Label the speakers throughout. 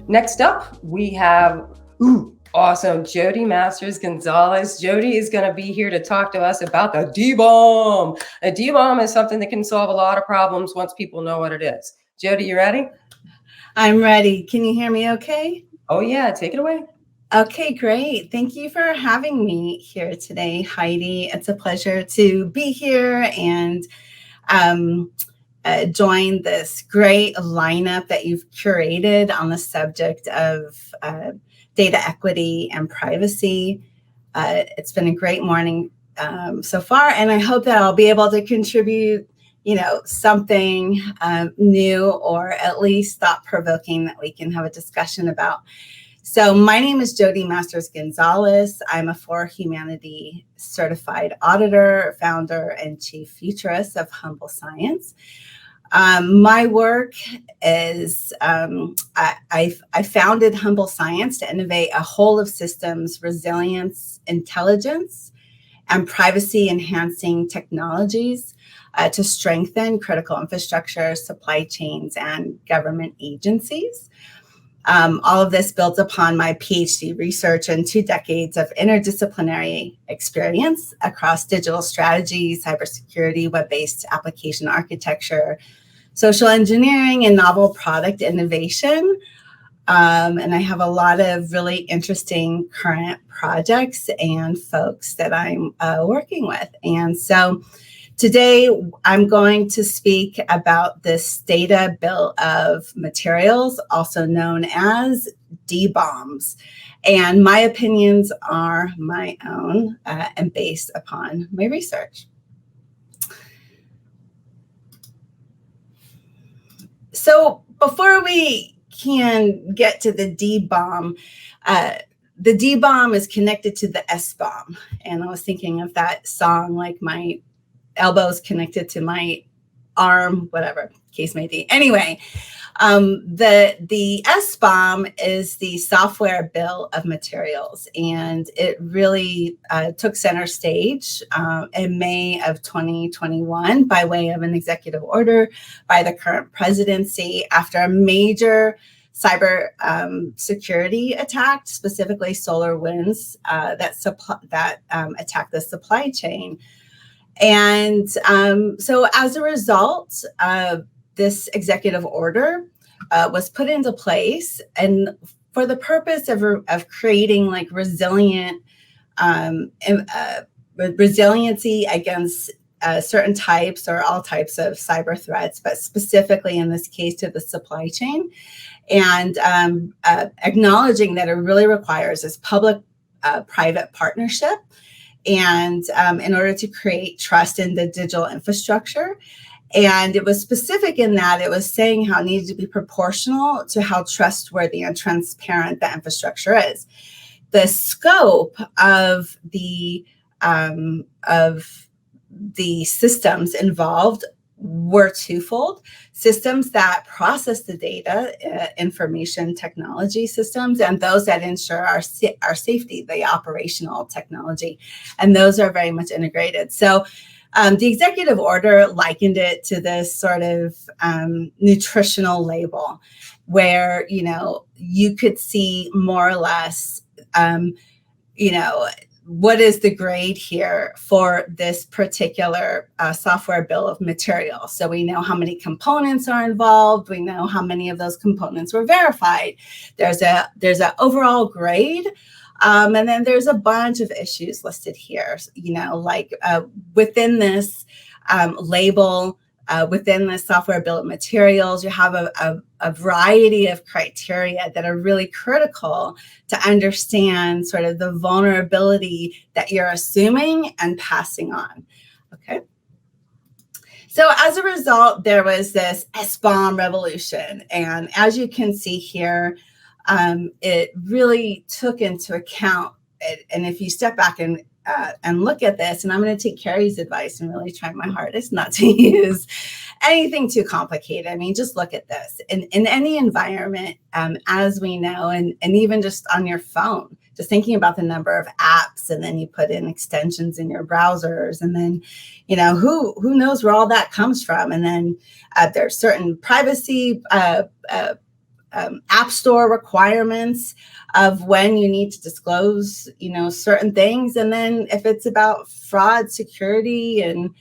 Speaker 1: Next up, we have awesome Jodi Masters-Gonzales. Jodi is going to be here to talk to us about the D-bomb. A D-bomb is something that can solve a lot of problems once people know what it is. Jodi, you ready?
Speaker 2: I'm ready. Can you hear me okay?
Speaker 1: Oh yeah, take it away.
Speaker 2: Okay, great. Thank you for having me here today, Heidi. It's a pleasure to be here and um, join this great lineup that you've curated on the subject of data equity and privacy. It's been a great morning so far, and I hope that I'll be able to contribute, something new or at least thought-provoking that we can have a discussion about. So my name is Jodi Masters-Gonzales. I'm a For Humanity certified auditor, founder, and chief futurist of Humble Science. My work is, I founded Humble Science to innovate a whole of systems resilience, intelligence, and privacy enhancing technologies to strengthen critical infrastructure, supply chains, and government agencies. All of this builds upon my PhD research and 2 decades of interdisciplinary experience across digital strategy, cybersecurity, web-based application architecture, social engineering, and novel product innovation. And I have a lot of really interesting current projects and folks that I'm working with. And so today, I'm going to speak about this data bill of materials, also known as D-bombs. And my opinions are my own and based upon my research. So before we can get to the D-bomb is connected to the S-bomb. And I was thinking of that song, like my elbows connected to my arm, whatever case may be. Anyway, the S-bomb is the software bill of materials, and it really took center stage in May of 2021 by way of an executive order by the current presidency after a major cyber security attack, specifically SolarWinds, that attacked the supply chain. And so as a result, this executive order was put into place, and for the purpose of creating like resiliency against certain types or all types of cyber threats, but specifically in this case to the supply chain, and acknowledging that it really requires this public-private partnership. And in order to create trust in the digital infrastructure. And it was specific in that it was saying how it needed to be proportional to how trustworthy and transparent the infrastructure is. The scope of the systems involved were twofold: systems that process the data, information technology systems, and those that ensure our safety, the operational technology. And those are very much integrated. So the executive order likened it to this sort of nutritional label where, you could see more or less, what is the grade here for this particular software bill of materials. So we know how many components are involved. We know how many of those components were verified. There's an overall grade. And then there's a bunch of issues listed here, like within this label, within the software bill of materials, you have a variety of criteria that are really critical to understand sort of the vulnerability that you're assuming and passing on. Okay. So as a result, there was this S-bomb revolution. And as you can see here, it really took into account, and if you step back and look at this, and I'm going to take Carrie's advice and really try my hardest not to use anything too complicated. I mean, just look at this. In any environment, as we know, and even just on your phone, just thinking about the number of apps, and then you put in extensions in your browsers, and then, who knows where all that comes from. And then there's certain privacy app store requirements of when you need to disclose, certain things. And then if it's about fraud, security, and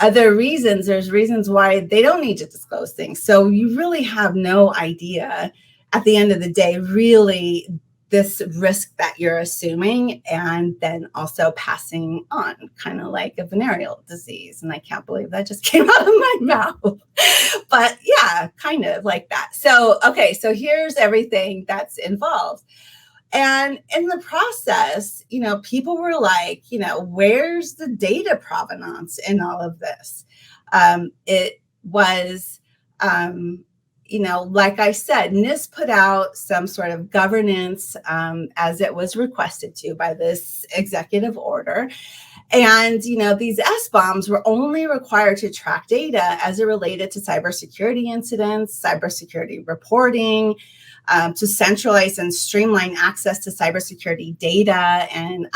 Speaker 2: other reasons, there's reasons why they don't need to disclose things. So you really have no idea at the end of the day, really, this risk that you're assuming and then also passing on, kind of like a venereal disease. And I can't believe that just came out of my mouth. But yeah, kind of like that. So, okay, so here's everything that's involved. And in the process, people were like, where's the data provenance in all of this? It was, like I said, NIST put out some sort of governance as it was requested to by this executive order. And, these SBOMs were only required to track data as it related to cybersecurity incidents, cybersecurity reporting, to centralize and streamline access to cybersecurity data and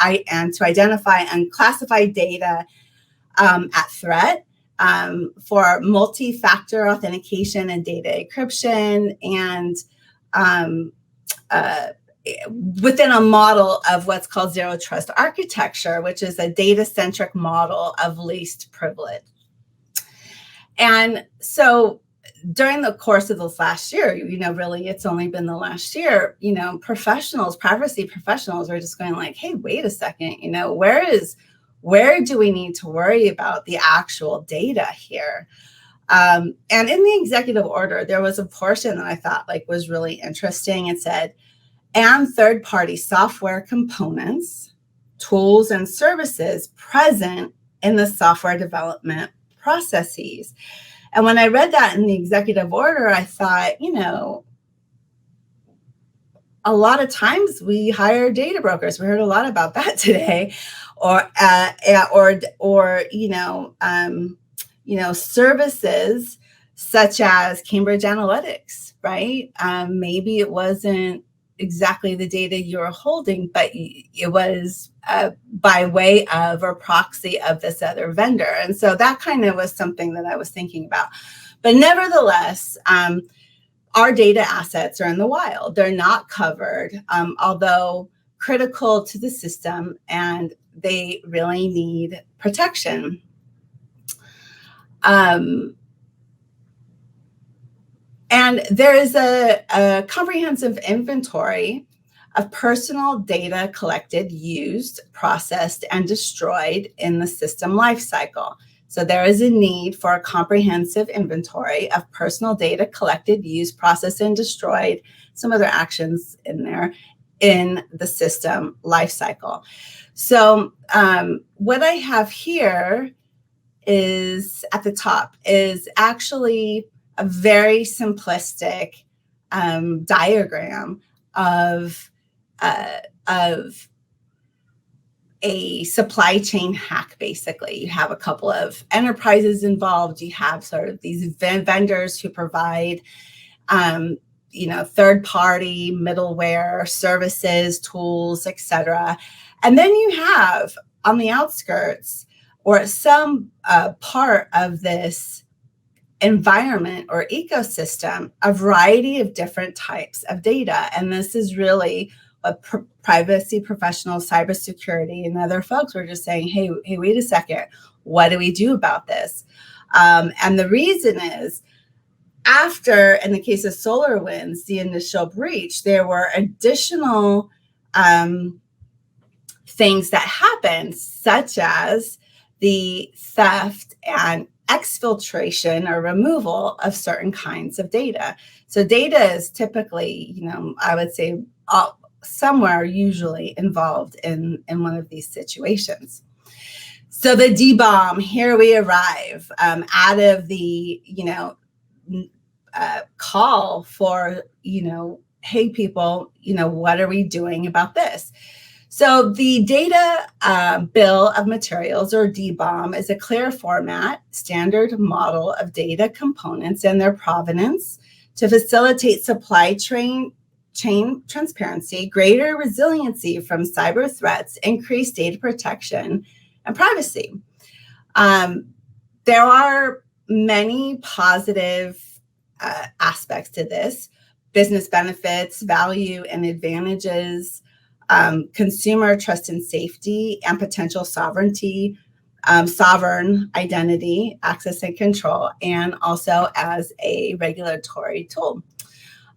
Speaker 2: to identify and classify data at threat, for multi-factor authentication and data encryption, and within a model of what's called zero trust architecture, which is a data-centric model of least privilege. And so during the course of this last year, really, it's only been the last year, privacy professionals are just going like, hey, wait a second, where do we need to worry about the actual data here? And in the executive order, there was a portion that I thought was really interesting. It said, and third-party software components, tools, and services present in the software development processes. And when I read that in the executive order, I thought, a lot of times we hire data brokers. We heard a lot about that today, or services such as Cambridge Analytics, right? Maybe it wasn't exactly the data you were holding, but it was by way of or proxy of this other vendor. And so that kind of was something that I was thinking about. But nevertheless, our data assets are in the wild. They're not covered, although critical to the system, and they really need protection. And there is a comprehensive inventory of personal data collected, used, processed, and destroyed in the system lifecycle. So there is a need for a comprehensive inventory of personal data collected, used, processed, and destroyed, some other actions in there, in the system lifecycle. So what I have here is at the top is actually a very simplistic diagram of a supply chain hack. Basically, you have a couple of enterprises involved. You have sort of these vendors who provide, third-party middleware services, tools, etc. And then you have on the outskirts, or some part of this environment or ecosystem, a variety of different types of data. And this is really what privacy professionals, cybersecurity, and other folks were just saying, hey, wait a second, what do we do about this? And the reason is, after, in the case of SolarWinds, the initial breach, there were additional things that happened, such as the theft and exfiltration or removal of certain kinds of data. So data is typically, I would say somewhere usually involved in one of these situations. So the DBOM, here we arrive, out of the, call for, hey people, what are we doing about this? So the data bill of materials, or DBOM, is a clear format, standard model of data components and their provenance to facilitate supply chain transparency, greater resiliency from cyber threats, increased data protection, and privacy. There are many positive aspects to this: business benefits, value and advantages, consumer trust and safety, and potential sovereignty, sovereign identity, access and control, and also as a regulatory tool.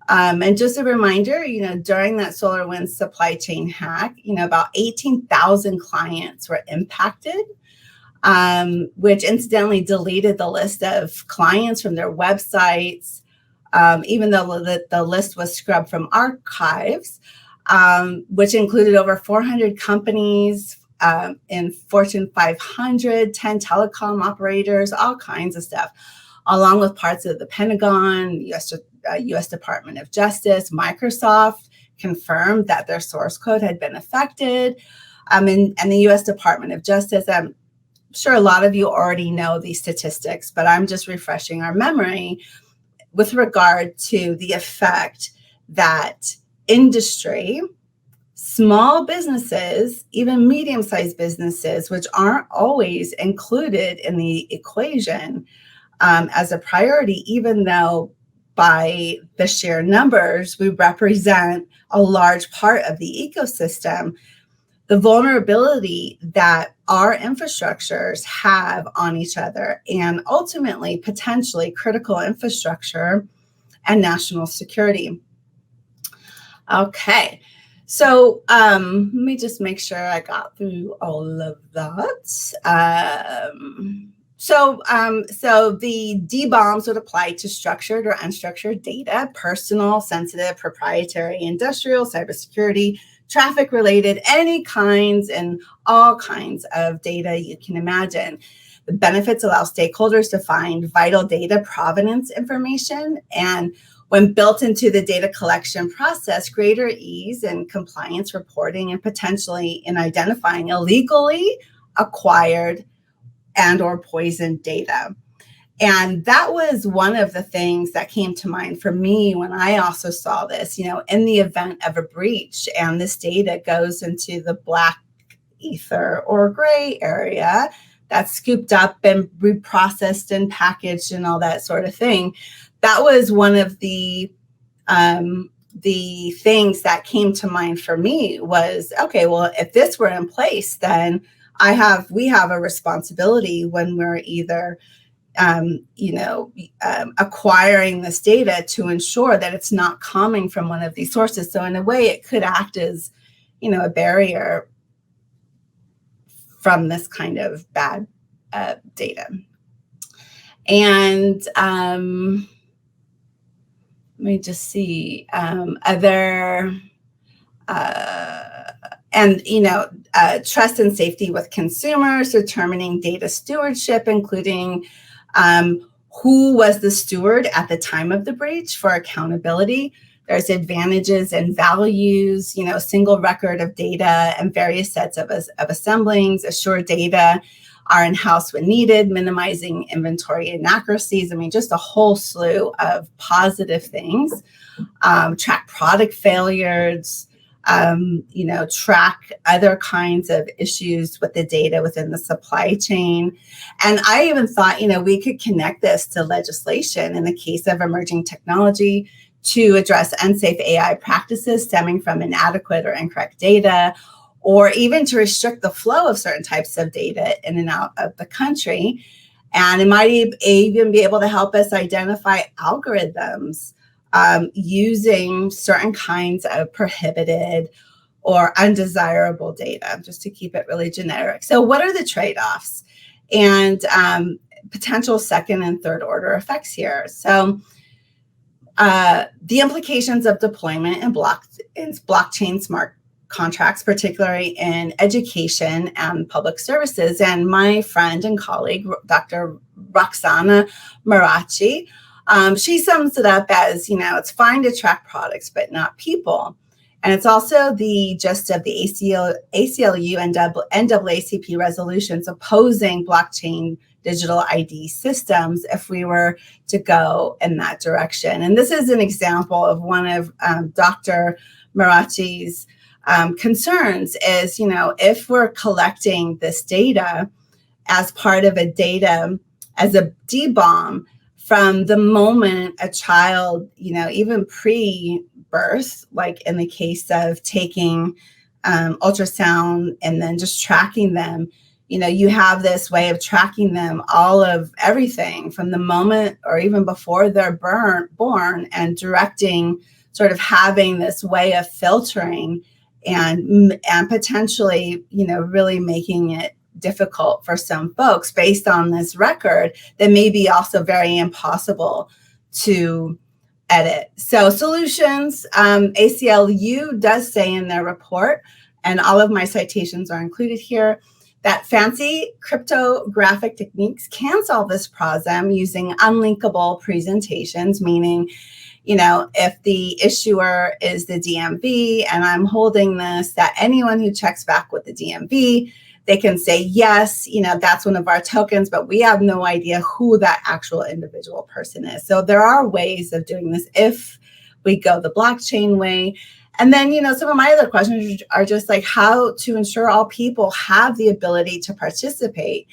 Speaker 2: And just a reminder, during that SolarWinds supply chain hack, about 18,000 clients were impacted, which incidentally deleted the list of clients from their websites, even though the list was scrubbed from archives, which included over 400 companies in Fortune 500, 10 telecom operators, all kinds of stuff, along with parts of the Pentagon, U.S. Department of Justice. Microsoft confirmed that their source code had been affected. And the U.S. Department of Justice, I'm sure a lot of you already know these statistics, but I'm just refreshing our memory with regard to the effect that industry, small businesses, even medium-sized businesses, which aren't always included in the equation as a priority, even though by the sheer numbers, we represent a large part of the ecosystem, the vulnerability that our infrastructures have on each other, and ultimately, potentially critical infrastructure and national security. Okay, so let me just make sure I got through all of that. So the D-bombs would apply to structured or unstructured data, personal, sensitive, proprietary, industrial, cybersecurity, traffic-related, any kinds and all kinds of data you can imagine. The benefits allow stakeholders to find vital data provenance information, and when built into the data collection process, greater ease in compliance reporting and potentially in identifying illegally acquired and or poisoned data. And that was one of the things that came to mind for me when I also saw this, in the event of a breach and this data goes into the black ether or gray area that's scooped up and reprocessed and packaged and all that sort of thing. That was one of the things that came to mind for me was, okay, well, if this were in place, then we have a responsibility when we're either, acquiring this data to ensure that it's not coming from one of these sources. So in a way, it could act as, a barrier from this kind of bad data. And let me just see other. Trust and safety with consumers, determining data stewardship, including who was the steward at the time of the breach for accountability. There's advantages and values, single record of data and various sets of assemblings, assure data are in-house when needed, minimizing inventory inaccuracies. I mean, just a whole slew of positive things. Track product failures, track other kinds of issues with the data within the supply chain. And I even thought, we could connect this to legislation in the case of emerging technology to address unsafe AI practices stemming from inadequate or incorrect data, or even to restrict the flow of certain types of data in and out of the country. And it might even be able to help us identify algorithms using certain kinds of prohibited or undesirable data, just to keep it really generic. So what are the trade-offs and potential second and third order effects here? So the implications of deployment in blockchain smart contracts, particularly in education and public services. And my friend and colleague, Dr. Roxana Marachi, she sums it up as, it's fine to track products, but not people. And it's also the gist of the ACLU and NAACP resolutions opposing blockchain digital ID systems if we were to go in that direction. And this is an example of one of Dr. Marachi's concerns is, if we're collecting this data as part of as a D-bomb from the moment a child, even pre-birth, like in the case of taking ultrasound and then just tracking them, you have this way of tracking them, all of everything from the moment or even before they're born, and directing, sort of having this way of filtering and potentially, really making it difficult for some folks based on this record that may be also very impossible to edit. So solutions, ACLU does say in their report, and all of my citations are included here, that fancy cryptographic techniques can solve this problem using unlinkable presentations, meaning, if the issuer is the DMV and I'm holding this, that anyone who checks back with the DMV, they can say, yes, that's one of our tokens, but we have no idea who that actual individual person is. So there are ways of doing this if we go the blockchain way. And then, some of my other questions are just like how to ensure all people have the ability to participate,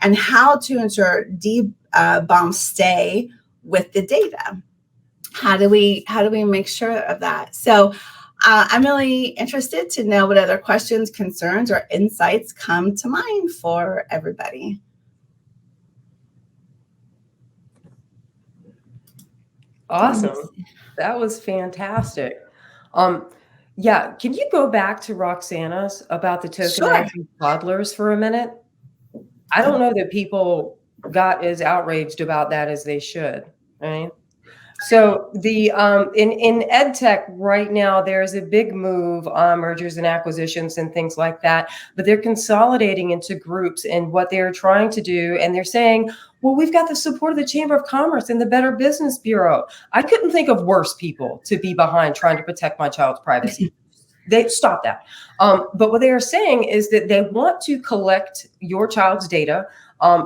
Speaker 2: and how to ensure D-bombs stay with the data. How do we make sure of that? So I'm really interested to know what other questions, concerns, or insights come to mind for everybody.
Speaker 1: Awesome. That was fantastic. Yeah, can you go back to Roxana's about the tokenizing toddlers for a minute? I don't know that people got as outraged about that as they should, right? So the in ed tech right now, there's a big move on mergers and acquisitions and things like that, but they're consolidating into groups, and what they're trying to do, and they're saying, well, we've got the support of the Chamber of Commerce and the Better Business Bureau. I couldn't think of worse people to be behind trying to protect my child's privacy. They stop that. But what they are saying is that they want to collect your child's data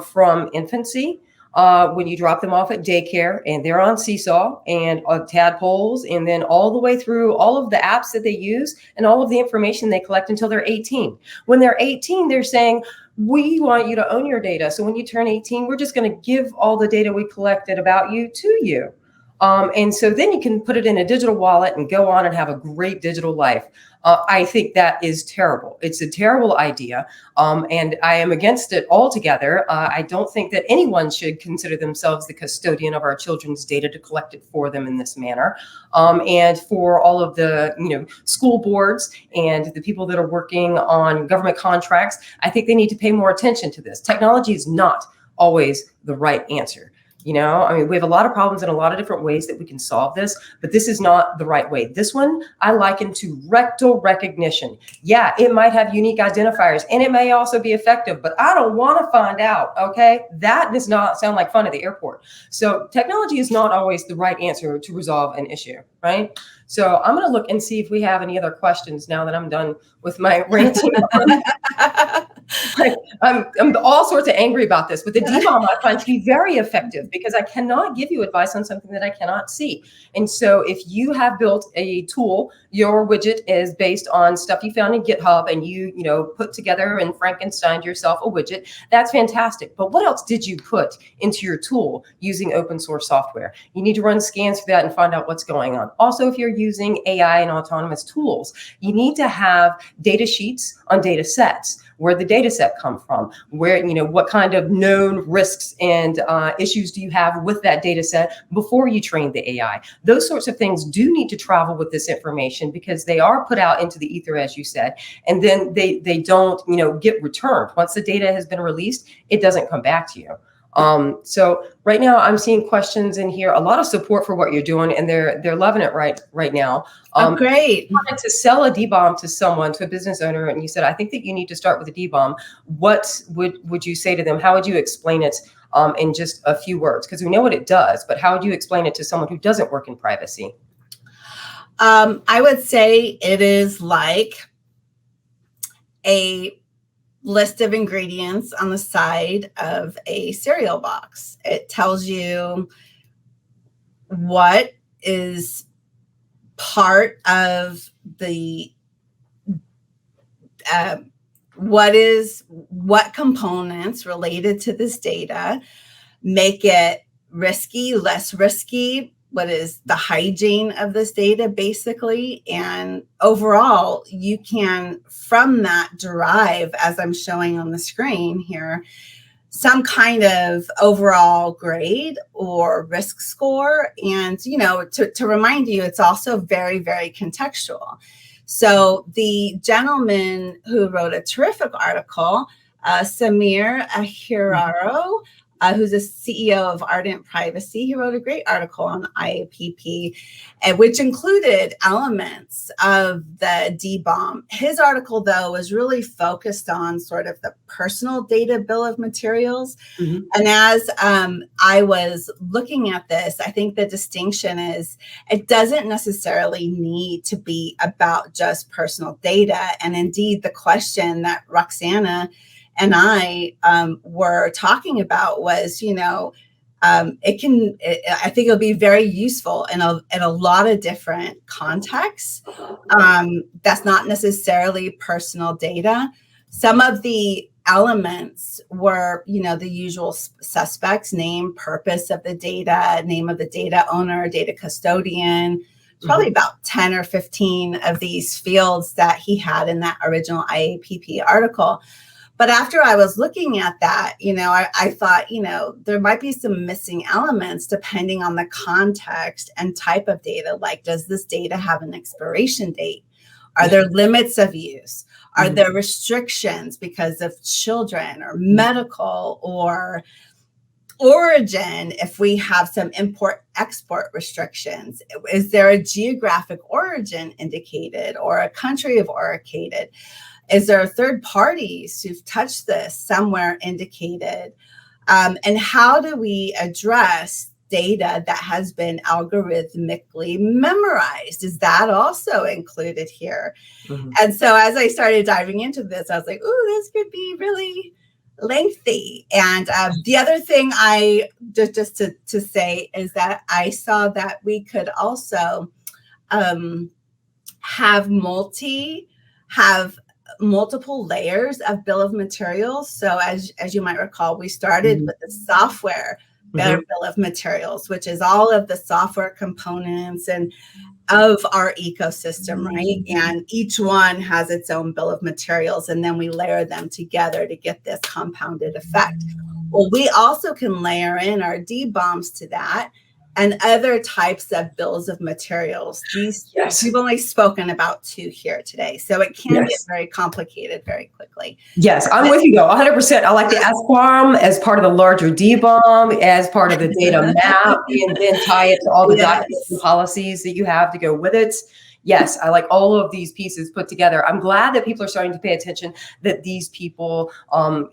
Speaker 1: from infancy, when you drop them off at daycare and they're on Seesaw and tadpoles, and then all the way through all of the apps that they use and all of the information they collect until they're 18. When they're 18, they're saying, we want you to own your data. So when you turn 18, we're just going to give all the data we collected about you to you. And so then you can put it in a digital wallet and go on and have a great digital life. I think that is terrible. It's a terrible idea. And I am against it altogether. I don't think that anyone should consider themselves the custodian of our children's data to collect it for them in this manner. And for all of the, school boards and the people that are working on government contracts, I think they need to pay more attention to this. Technology is not always the right answer. We have a lot of problems in a lot of different ways that we can solve this, but this is not the right way. This one I liken to rectal recognition. Yeah, it might have unique identifiers and it may also be effective, but I don't want to find out. Okay, that does not sound like fun at the airport. So technology is not always the right answer to resolve an issue, right? So I'm going to look and see if we have any other questions now that I'm done with my ranting. I'm all sorts of angry about this, but the DBOM I find to be very effective because I cannot give you advice on something that I cannot see. And so if you have built a tool, your widget is based on stuff you found in GitHub and you put together and Frankensteined yourself a widget, that's fantastic. But what else did you put into your tool using open source software? You need to run scans for that and find out what's going on. Also, if you're using AI and autonomous tools, you need to have data sheets on data sets. Where the data set come from, where, what kind of known risks and issues do you have with that data set before you train the AI? Those sorts of things do need to travel with this information because they are put out into the ether, as you said, and then they don't, get returned. Once the data has been released, it doesn't come back to you. So right now I'm seeing questions in here, a lot of support for what you're doing, and they're loving it right now.
Speaker 2: Great.
Speaker 1: You wanted to sell a D-bomb to someone, to a business owner, and you said, I think that you need to start with a D-bomb. What would you say to them? How would you explain it in just a few words? Because we know what it does, but how would you explain it to someone who doesn't work in privacy?
Speaker 2: I would say it is like a list of ingredients on the side of a cereal box. It tells you what is part of the what components related to this data make it risky, less risky? What is the hygiene of this data, basically? And overall, you can, from that, derive, as I'm showing on the screen here, some kind of overall grade or risk score. And, to remind you, it's also very, very contextual. So the gentleman who wrote a terrific article, Samir Ahiraro, who's a CEO of Ardent Privacy, he wrote a great article on IAPP, which included elements of the DBOM. His article, though, was really focused on sort of the personal data bill of materials. Mm-hmm. And as I was looking at this, I think the distinction is it doesn't necessarily need to be about just personal data. And indeed, the question that Roxana and I were talking about was, I think it'll be very useful in a lot of different contexts. That's not necessarily personal data. Some of the elements were, the usual suspects: name, purpose of the data, name of the data owner, data custodian. Probably about 10 or 15 of these fields that he had in that original IAPP article. But after I was looking at that, I thought, there might be some missing elements depending on the context and type of data. Like, does this data have an expiration date? Are there limits of use? Are there restrictions because of children or medical or origin? If we have some import-export restrictions, is there a geographic origin indicated or a country of origin? Is there third parties who've touched this somewhere indicated? And how do we address data that has been algorithmically memorized? Is that also included here? Mm-hmm. And so as I started diving into this, I was like, ooh, this could be really lengthy. And the other thing I just to say is that I saw that we could also have multiple layers of bill of materials. So as you might recall, we started with the software bill of materials, which is all of the software components and of our ecosystem, right? And each one has its own bill of materials, and then we layer them together to get this compounded effect. Well, we also can layer in our DBOMs to that and other types of bills of materials. These we've only spoken about 2 here today, so it can get very complicated very quickly.
Speaker 1: Yes, I'm with you, though, 100%. I like the SBOM as part of the larger DBOM, as part of the data map, and then tie it to all the documents and policies that you have to go with it. Yes, I like all of these pieces put together. I'm glad that people are starting to pay attention, that these people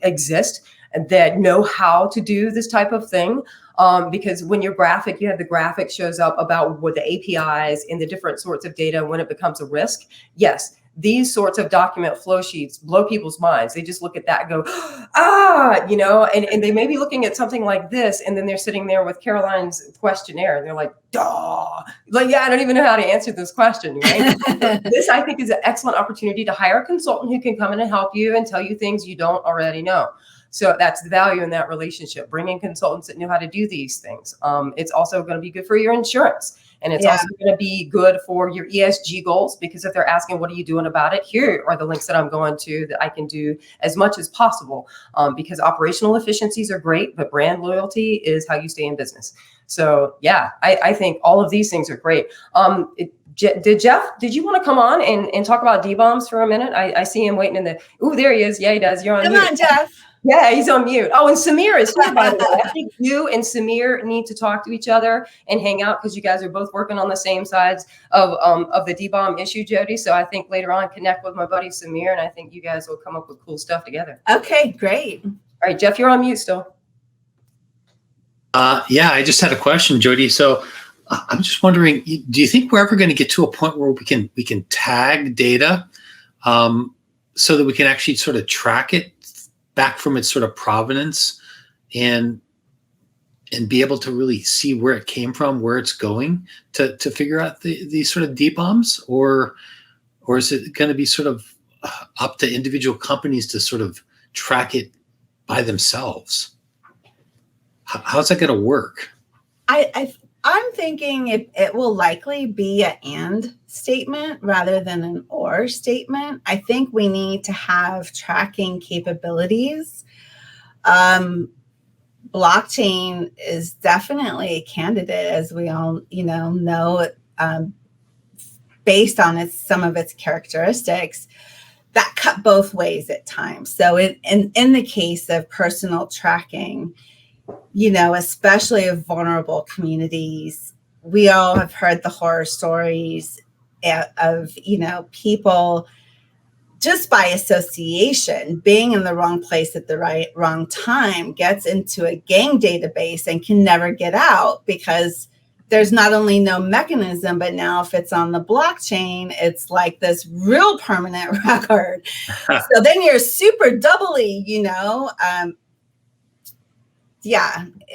Speaker 1: exist, that know how to do this type of thing. Because when you're graphic, you have the graphic shows up about what the APIs and the different sorts of data when it becomes a risk. Yes, these sorts of document flow sheets blow people's minds. They just look at that and go, and they may be looking at something like this, and then they're sitting there with Caroline's questionnaire, and they're like, duh. Like, I don't even know how to answer this question, right? This, I think, is an excellent opportunity to hire a consultant who can come in and help you and tell you things you don't already know. So that's the value in that relationship, bringing consultants that know how to do these things. It's also going to be good for your insurance. And it's also going to be good for your ESG goals, because if they're asking, what are you doing about it? Here are the links that I'm going to that I can do as much as possible, because operational efficiencies are great, but brand loyalty is how you stay in business. So, I think all of these things are great. Did you want to come on and talk about DBOMs for a minute? I see him waiting in the, there he is. Yeah, he does. You're on mute.
Speaker 2: Come on, Jeff.
Speaker 1: Yeah, he's on mute. Oh, and Samir is here, by the way. I think you and Samir need to talk to each other and hang out, because you guys are both working on the same sides of the DBOM issue, Jodi. So I think later on, connect with my buddy Samir, and I think you guys will come up with cool stuff together.
Speaker 2: Okay, great.
Speaker 1: All right, Jeff, you're on mute still.
Speaker 3: I just had a question, Jodi. So I'm just wondering, do you think we're ever going to get to a point where we can tag data so that we can actually sort of track it back from its sort of provenance and be able to really see where it came from, where it's going, to figure out these sort of DBOMs, or is it going to be sort of up to individual companies to sort of track it by themselves? How's that going to work?
Speaker 2: I'm thinking it will likely be an and statement rather than an or statement. I think we need to have tracking capabilities. Blockchain is definitely a candidate, as we all know, based on some of its characteristics that cut both ways at times. So in the case of personal tracking, especially of vulnerable communities, we all have heard the horror stories of, people just by association being in the wrong place at the wrong time gets into a gang database and can never get out because there's not only no mechanism, but now if it's on the blockchain, it's like this real permanent record. So then you're super doubly,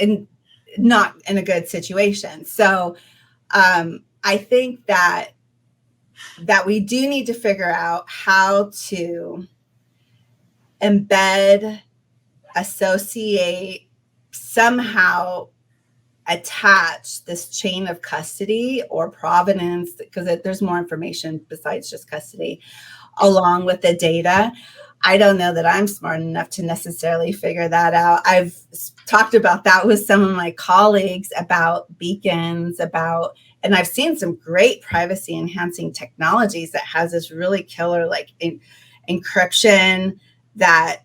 Speaker 2: and not in a good situation. So I think that we do need to figure out how to embed, associate, somehow attach this chain of custody or provenance, because there's more information besides just custody, along with the data. I don't know that I'm smart enough to necessarily figure that out. I've talked about that with some of my colleagues about beacons, and I've seen some great privacy enhancing technologies that has this really killer encryption that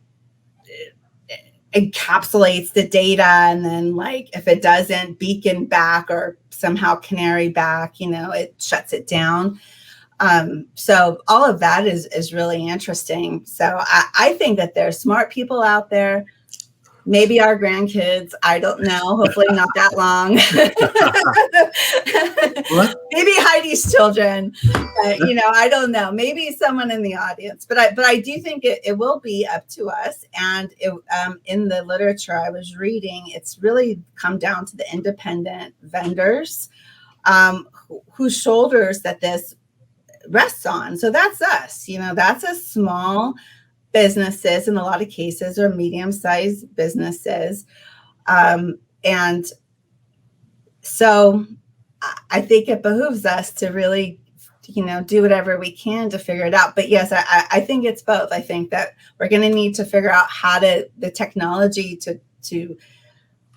Speaker 2: encapsulates the data, and then if it doesn't beacon back or somehow canary back, it shuts it down. So all of that is really interesting. So I think that there's smart people out there, maybe our grandkids, I don't know, hopefully not that long. Maybe Heidi's children, I don't know, maybe someone in the audience, but I do think it will be up to us. And in the literature I was reading, it's really come down to the independent vendors whose shoulders that this rests on. So that's us, that's a small businesses in a lot of cases, or medium-sized businesses. And so I think it behooves us to really, do whatever we can to figure it out. But yes, I think it's both. I think that we're going to need to figure out the technology to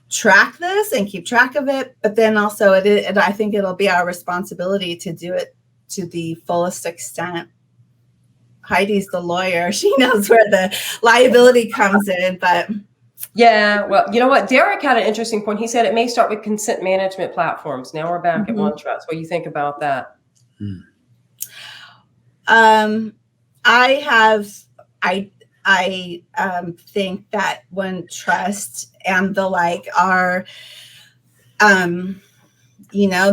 Speaker 2: track this and keep track of it. But then also I think it'll be our responsibility to do it to the fullest extent. Heidi's the lawyer. She knows where the liability comes in, but
Speaker 1: yeah, well, you know what? Derek had an interesting point. He said it may start with consent management platforms. Now we're back at OneTrust. What do you think about that?
Speaker 2: I think that OneTrust and the like are,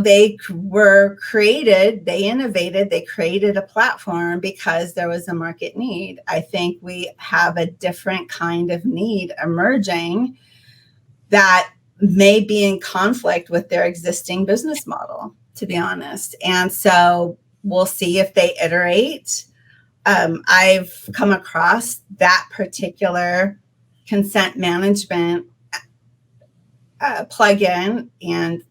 Speaker 2: they were created, they innovated, they created a platform because there was a market need. I think we have a different kind of need emerging that may be in conflict with their existing business model, to be honest. And so we'll see if they iterate. I've come across that particular consent management plugin and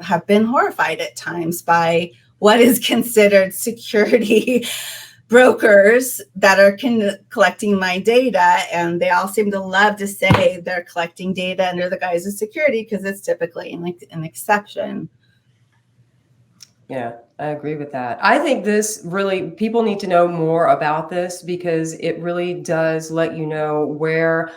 Speaker 2: have been horrified at times by what is considered security brokers that are collecting my data. And they all seem to love to say they're collecting data under the guise of security because it's typically an exception.
Speaker 1: Yeah, I agree with that. I think people need to know more about this because it really does let you know where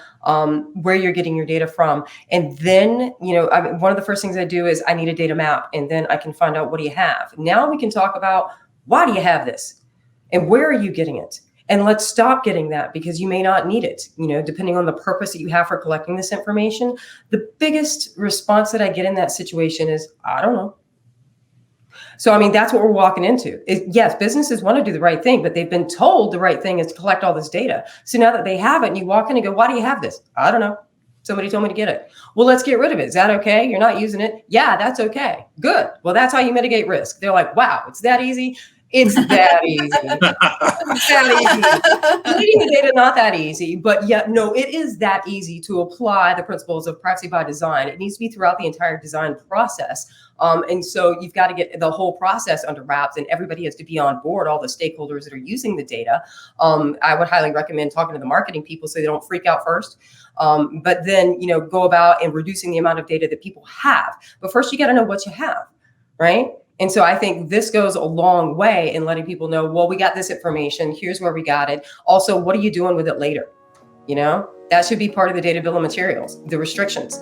Speaker 1: you're getting your data from. And then, one of the first things I do is I need a data map, and then I can find out what do you have. Now we can talk about why do you have this and where are you getting it? And let's stop getting that because you may not need it, depending on the purpose that you have for collecting this information. The biggest response that I get in that situation is, I don't know. So, that's what we're walking into. Yes, businesses want to do the right thing, but they've been told the right thing is to collect all this data. So now that they have it and you walk in and go, why do you have this? I don't know. Somebody told me to get it. Well, let's get rid of it. Is that okay? You're not using it? Yeah, that's okay. Good. Well, that's how you mitigate risk. They're like, wow, it's that easy. It's that easy. It's that easy. Deleting the data, not that easy, but yet, no, it is that easy to apply the principles of privacy by design. It needs to be throughout the entire design process. And so you've got to get the whole process under wraps, and everybody has to be on board, all the stakeholders that are using the data. I would highly recommend talking to the marketing people so they don't freak out first. But then, go about and reducing the amount of data that people have. But first, you got to know what you have, right? And so I think this goes a long way in letting people know, well, we got this information. Here's where we got it. Also, what are you doing with it later? That should be part of the data bill of materials. The restrictions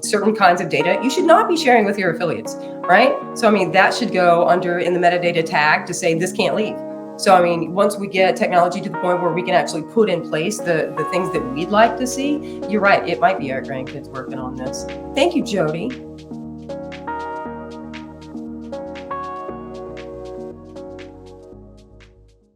Speaker 1: certain kinds of data you should not be sharing with your affiliates, right? So, that should go under in the metadata tag to say this can't leave. So, once we get technology to the point where we can actually put in place the things that we'd like to see, you're right. It might be our grandkids working on this. Thank you, Jodi.